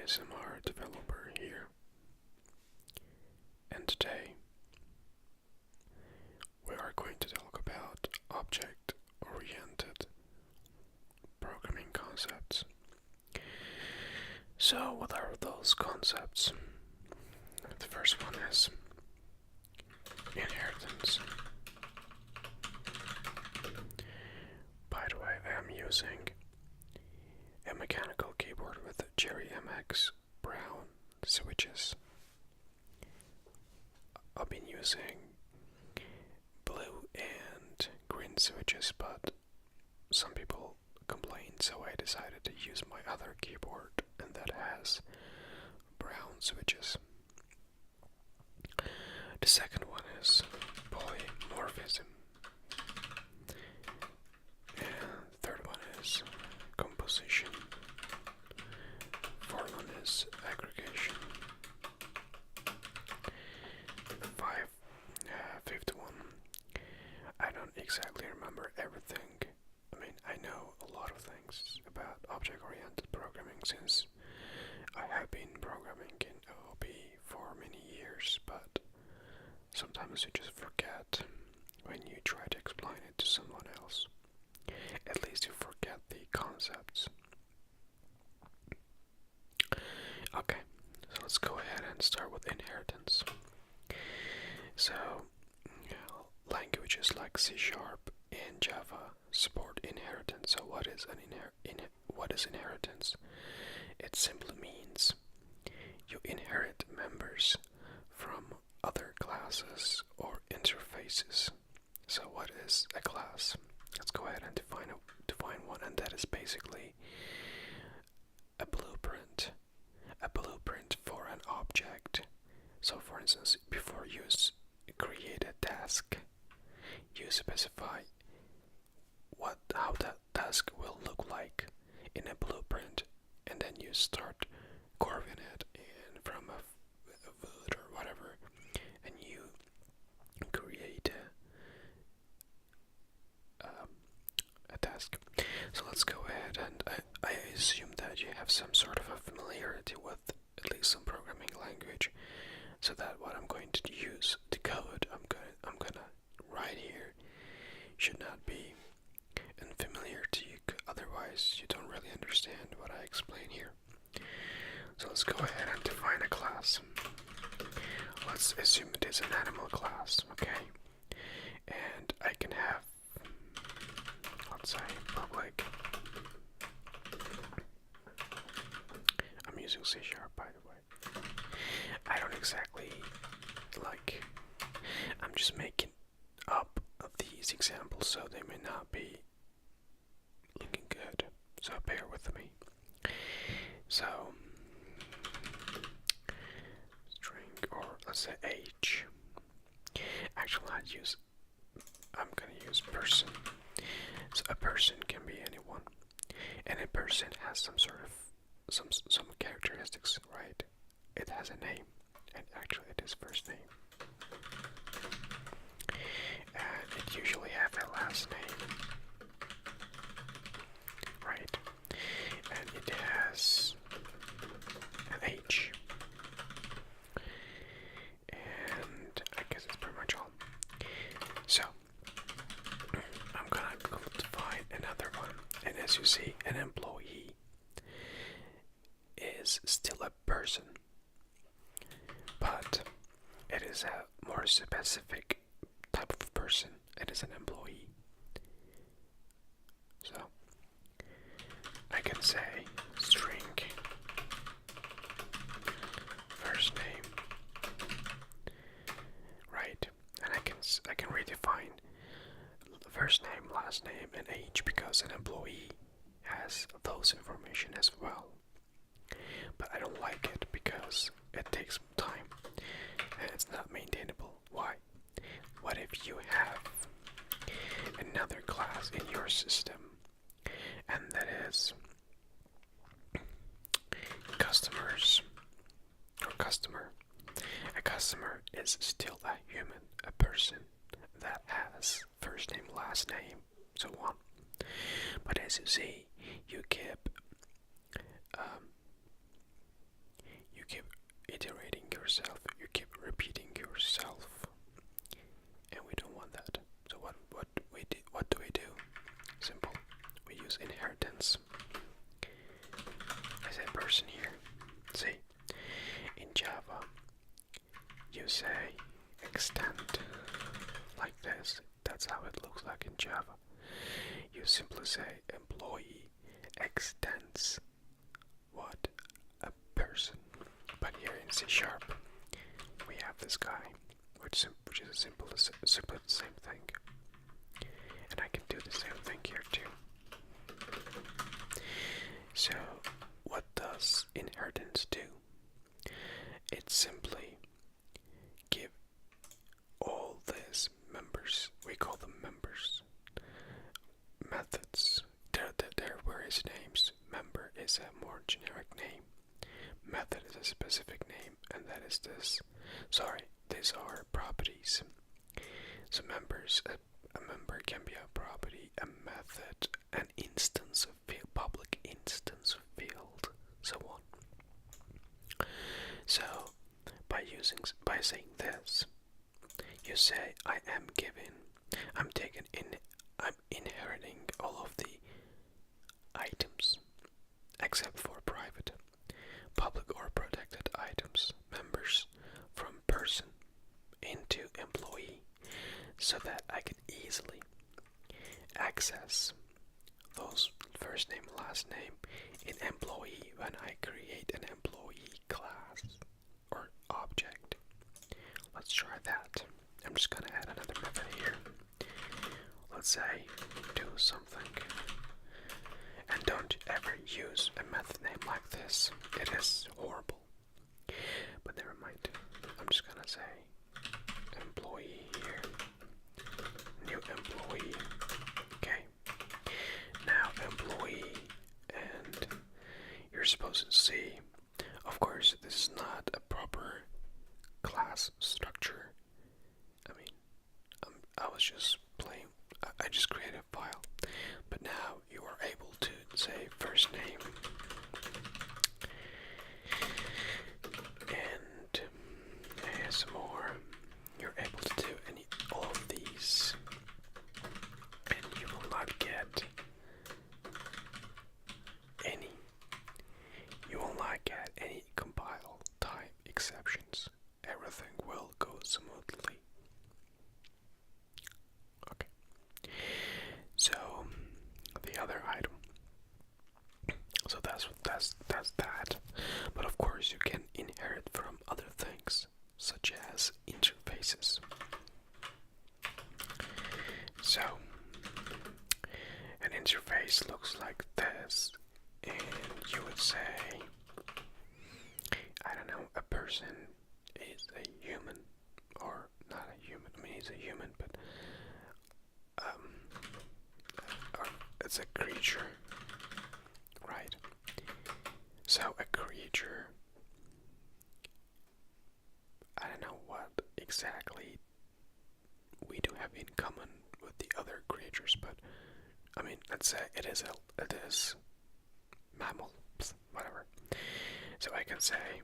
ASMR developer here, and today we are going to talk about object-oriented programming concepts. So, what are those concepts? The first one is inheritance. By the way, I am using a mechanical keyboard with Cherry MX brown switches. I've been using blue and green switches, but some people complained, so I decided to use my other keyboard, and that has brown switches. The second one is polymorphism. And the third one is composition. Fourth one is aggregation. Fifth one, I don't exactly remember everything. I mean, I know a lot of things about object-oriented programming since I have been programming in OOP for many years, but sometimes you just forget when you try to explain it to someone else. At least you forget the concepts. Okay, so let's go ahead and start with inheritance. So, languages like C# and Java support inheritance. So what is inheritance? It simply means you inherit members from other classes or interfaces. So what is a class? Let's go ahead and define one, and that is basically a blueprint for an object. So for instance, before you create a task, you specify how that task will look like in a blueprint, and then you start carving it in from a wood or whatever, and you create a task. So let's go ahead, and I assume that you have some sort of a familiarity with at least some programming language, so that what I'm going to use, the code I'm gonna write here, should not be unfamiliar to you, otherwise you don't really understand what I explain here. So let's go ahead and define a class. Let's assume it is an animal class, okay? And I can have, let's say, public. I'm using C# by the way. I don't exactly I'm just making up these examples, so they may not be looking good, so bear with me. So string, or let's say age. Actually, I'm gonna use person. So a person can be anyone, and a person has some sort of some characteristics, right? It has a name, and actually it is first name, and it usually has a last name, right? And it has an age, and I guess it's pretty much all. So I'm gonna go define another one, and as you see, an employee is still a person, but it is a more specific type of person. It is an employee. So I can say string first name, right? And I can redefine first name, last name, and age, because an employee has those information as well. But I don't like it because it takes time and it's not maintainable. Why? What if you have another class in your system, and that is customers or customer? A customer is still a human, a person that has first name, last name, so on. But as you see, you keep person here. See, in Java, you say extend like this. That's how it looks like in Java. You simply say employee extends what? A person. But here in C#, we have this guy, which is simply the same thing. And I can do the same thing here too. So, what does inheritance do? It simply give all these members, we call them members, methods. They're various names. Member is a more generic name. Method is a specific name, and that is this. Sorry, these are properties. So members, a member can be a property, a method, an instance of field, public instance of field, so on. So by saying this, you say I'm inheriting all of the items except for private, public or protected items, members, from person into employee, so that I can easily access those first name, last name in employee when I create an employee class or object. Let's try that. I'm just gonna add another method here. Let's say do something. And don't ever use a method name like this. It is horrible. But never mind. I'm just gonna say employee here. New employee. Okay. Now employee, and you're supposed to see, of course, this is not a proper class structure. I mean, I was just playing, I just created a file, but now you are able to say first name and some more. You're able to do all of these, and you will not get any. You will not get any compile time exceptions. Everything will go smoothly. Okay. So the other item. So that's that. But of course you can inherit from other things, such as interfaces. So an interface looks like this, and you would say, I don't know, a person is a human, or not a human. I mean, he's a human, but it's a creature, right? So a creature, I don't know what exactly we do have in common with the other creatures, but I mean, let's say it is mammal, whatever. So I can say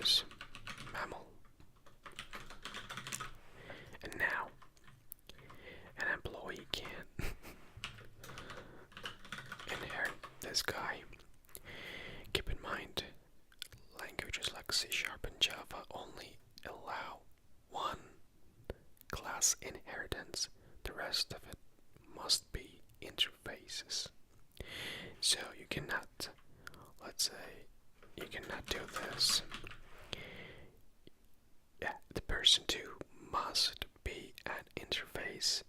is mammal. And now an employee can inherit this guy. Keep in mind, languages like C# and Java only allow one class inheritance. The rest of it must be interfaces. So you cannot, let's say, you cannot do this. Yeah, the person too must be an interface.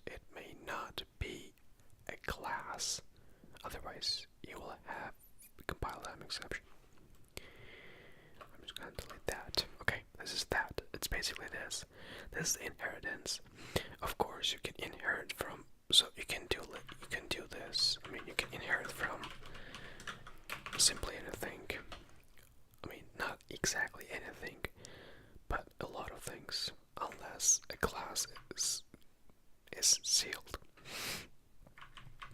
It may not be a class. Otherwise, you will have a compile time exception. I'm just gonna delete that. Okay, this is that. It's basically this. This is the inheritance. Of course, you can inherit from. So you can do this. I mean, you can inherit from simply anything. I mean, not exactly anything, but a lot of things, unless a class is sealed.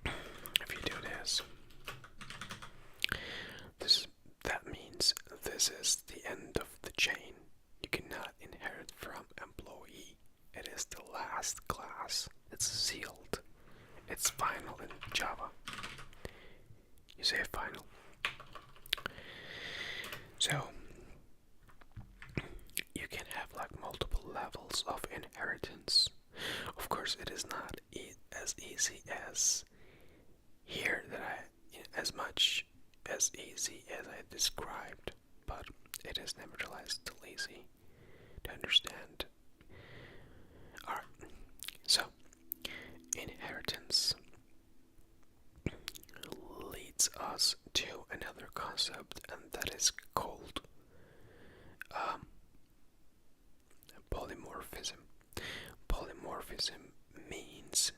If you do this, that means this is the end of the chain. You cannot inherit from employee. It is the last class. It's sealed. It's final in Java. You say final. So you can have like multiple levels of inheritance. Of course, it is not as easy as here as much as easy as I described, but it is nevertheless still easy to understand. Alright, so inheritance leads us to another concept, and that is called polymorphism. Polymorphism means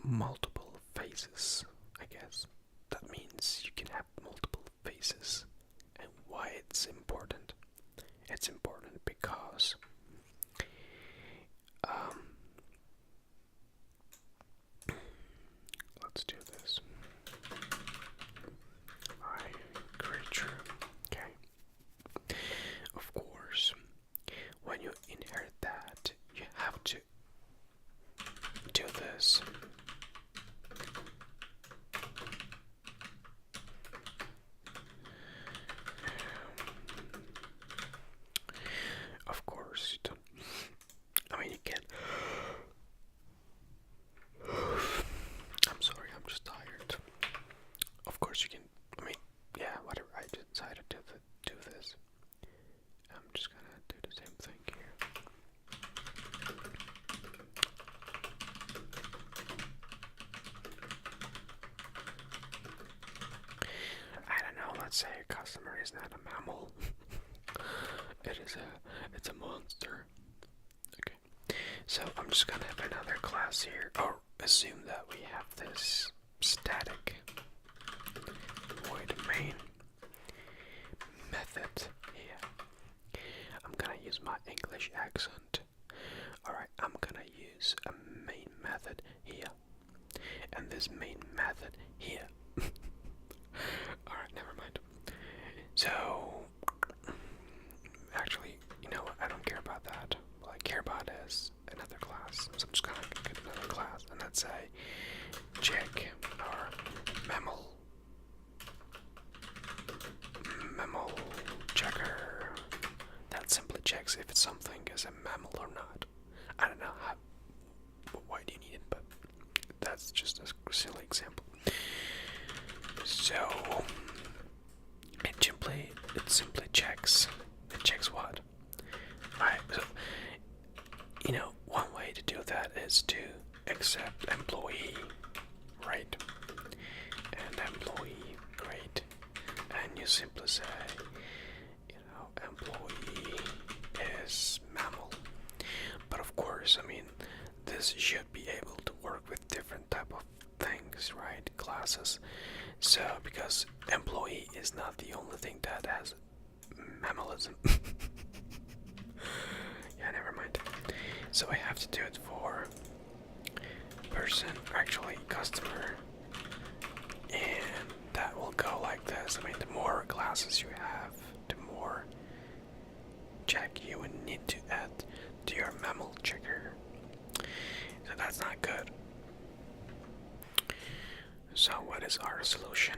multiple faces, I guess. That means you can have multiple faces. And why it's important? It's important because let's do this. Alright, creature. Okay. Of course, when you inherit that, you have to do this. Of course, you don't. I mean, you can. I'm sorry, I'm just tired. Of course, you can. I mean, yeah, whatever. I decided to do this. I'm just gonna do the same thing here. I don't know. Let's say a customer is not a mammal. It's a monster. Okay. So I'm just gonna have another class here, or assume that we have this static void main method here. I'm gonna use my English accent. Alright, I'm gonna use a main method here, and this main method here. Alright, never mind. So actually, you know what, I don't care about that. What I care about is another class. So I'm just gonna get another class, and let's say check or mammal checker. That simply checks if something is a mammal or not. I don't know why do you need it, but that's just a silly example. So it simply checks. It checks what? Right. So you know, one way to do that is to accept employee, right? And employee, great. And you simply say, you know, employee is mammal. But of course, I mean, this should be able to work with different type of things, right? Classes. So, because employee is not the only thing that has mammalism. Yeah, never mind. So I have to do it for person, actually customer, and that will go like this. I mean, the more classes you have, the more check you would need to add to your mammal checker. So that's not good. So what is our solution?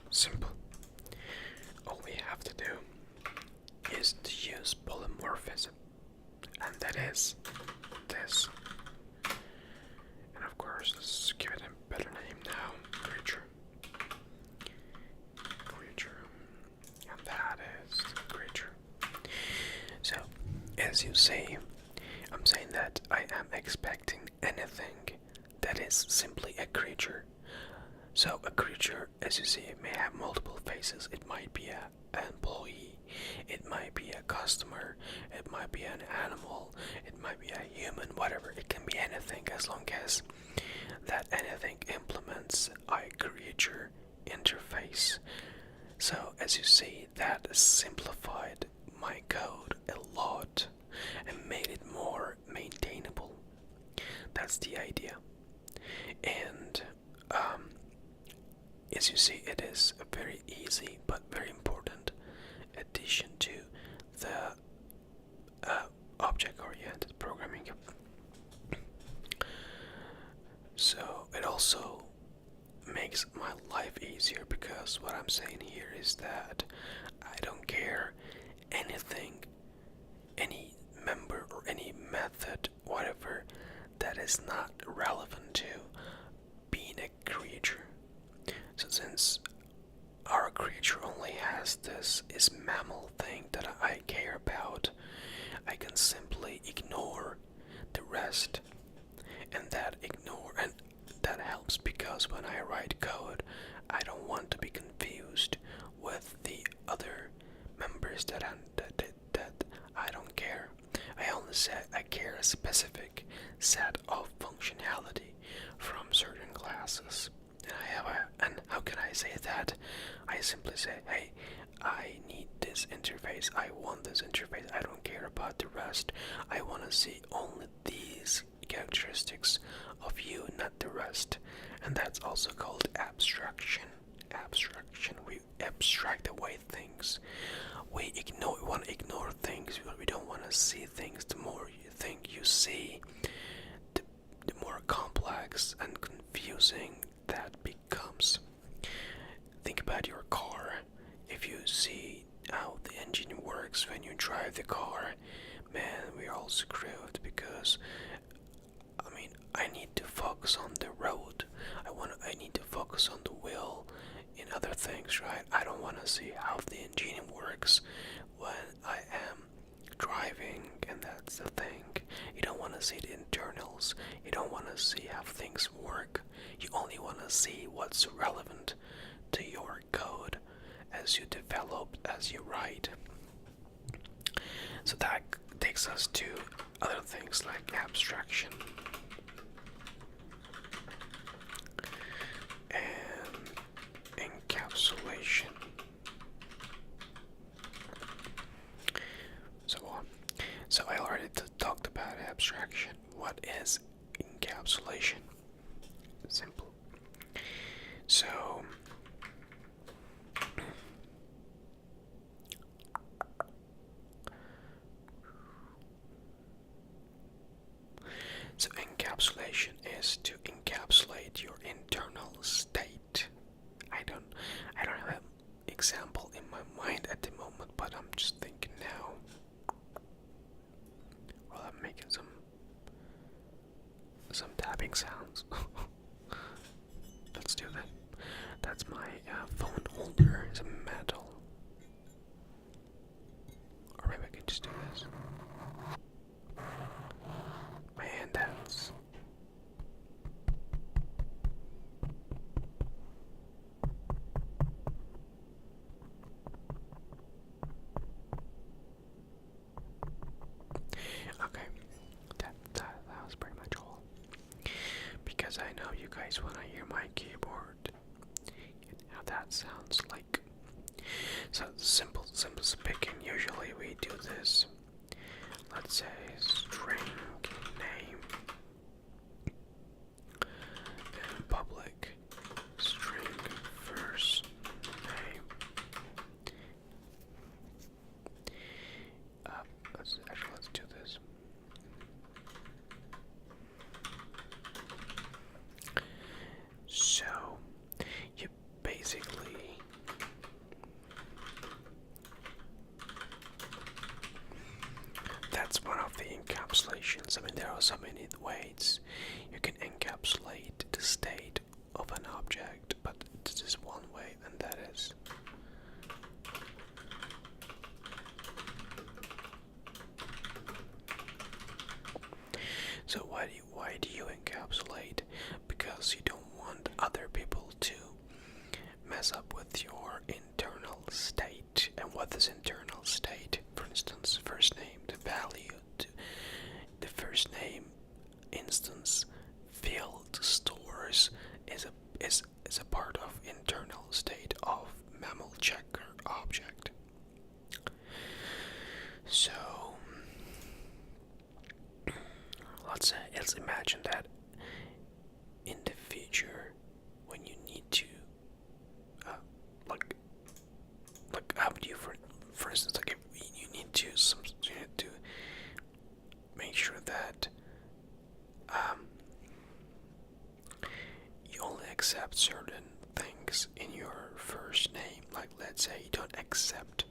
Simple. All we have to do is to use polymorphism, and that is this. And of course, let's give it a better name now. Creature. And that is creature. So, as you see, I'm saying that I am expecting anything that is simply a creature. So a creature, as you see, it may have multiple faces. It might be an employee, it might be a customer, it might be an animal, it might be a human, whatever. It can be anything as long as that anything implements a creature interface. So as you see, that simplified my code a lot and made it more maintainable. That's the idea. And as you see, it is a very easy but very important addition to the object-oriented programming. makes my life easier, because what I'm saying here is that I don't care anything, any member or any method, whatever, that is not relevant to being a creature. So since our creature only has this is mammal thing that I care about, I can simply ignore the rest, and that helps, because when I write code, I don't want to be confused with the other members that I don't care. I only say I care a specific set of functionality from certain classes. And how can I say that? I simply say, hey, I need this interface, I want this interface, I don't care about the rest. I want to see only these characteristics of you, not the rest. And that's also called abstraction. We abstract away things. We want to ignore things because we don't want to see things. The more you think you see, the more complex and confusing that becomes. Think about your car. If you see how the engine works when you drive the car, man, we're all screwed, because I need to focus on the road. I need to focus on the wheel and other things, right? I don't want to see how the engine works when I am driving, and that's the thing. You don't want to see the internals. You don't want to see how things work. You only want to see what's relevant to your code as you develop, as you write. So that takes us to other things like abstraction and encapsulation. So I already talked about abstraction. What is encapsulation? Simple. So encapsulation is to encapsulate your internal state. I don't have an example in my mind at the moment, but I'm just thinking now. Well, I'm making some tapping sounds. Let's do that. That's my phone holder. It's a metal. Or maybe I can just do this. My handouts. Okay, that was pretty much all. Because I know you guys want to hear my keyboard and how that sounds like. So simple picking. Usually we do this. Let's say string name and public string first name. Let's do this. So you basically that's one of the encapsulations. There are so many ways you can encapsulate the state of an object, but this is one way, and that is so why do you encapsulate? Because you don't want other people to mess up with your internal state. And what is internal state? For instance, first name, the value, the first name instance field stores is a part of internal state of mammal checker object. So let's imagine that in the future, when you need to how would you for instance, like if you need to make sure that you only accept certain flags in your first name. Like, let's say you don't accept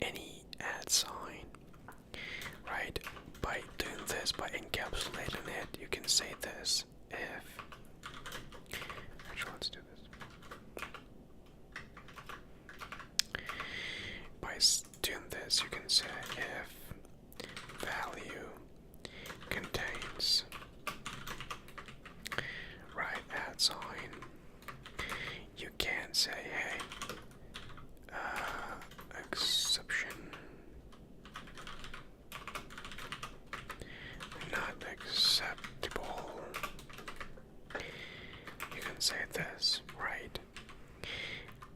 any @, right? By doing this, by encapsulating it, you can say this. If actually, let's do this. By doing this, you can say if value contains right @, you can say, hey, exception not acceptable. You can say this, right?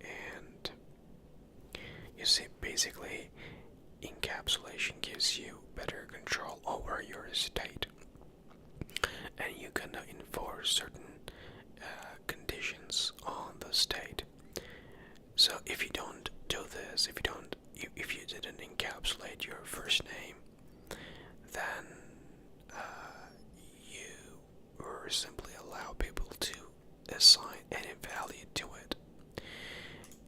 And you see, basically, encapsulation gives you better control over your state, and you can enforce certain conditions on the state. So if you don't do this, if you didn't encapsulate your first name, then you or simply allow people to assign any value to it,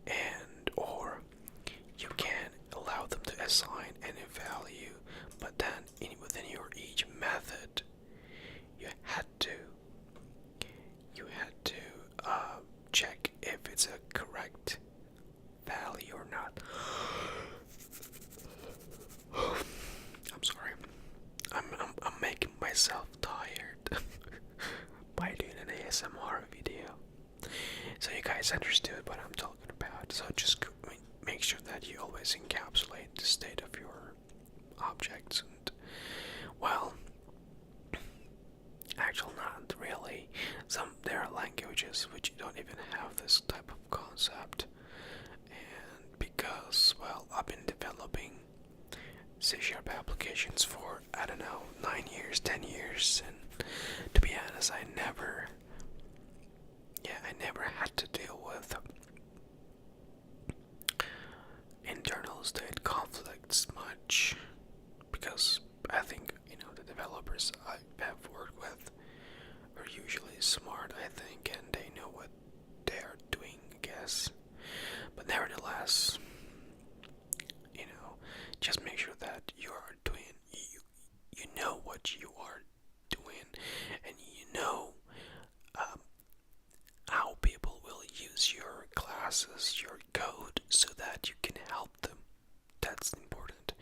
and or you can allow them to assign any value, but then within your each method, you had to check if it's a correct value or not. I'm sorry. I'm making myself tired by doing an ASMR video. So you guys understood what I'm talking about. So just make sure that you always encapsulate the state of your objects. And, well, actually not really. There are languages which don't even have this type of concept. And because, well, I've been developing C# applications for, I don't know, 9 years, 10 years, and to be honest, I never had to deal with internal state conflicts much, because I think, the developers I have worked with are usually smart, I think, and they know what they are doing, I guess. But nevertheless, just make sure that you are doing, you know what you are doing, and you know how people will use your classes, your code, so that you can help them. That's important.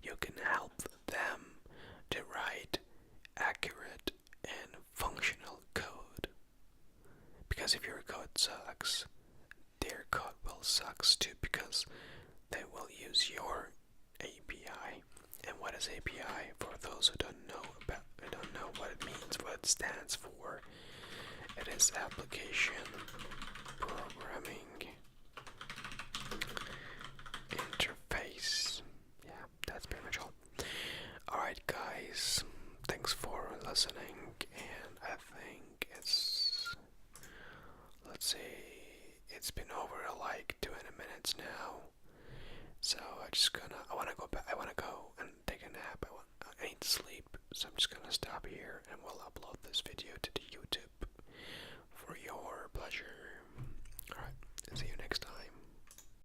You can help them to write accurate and functional code. Because if your code sucks, their code will suck too, because they will use your API. And what is API? For those who don't know what it means, what it stands for, it is Application Programming Interface. Yeah, that's pretty much all. Alright guys, thanks for listening, and I think let's see, it's been over like 20 minutes now. So I wanna go and take a nap. I need to sleep, so I'm just gonna stop here and we'll upload this video to the YouTube.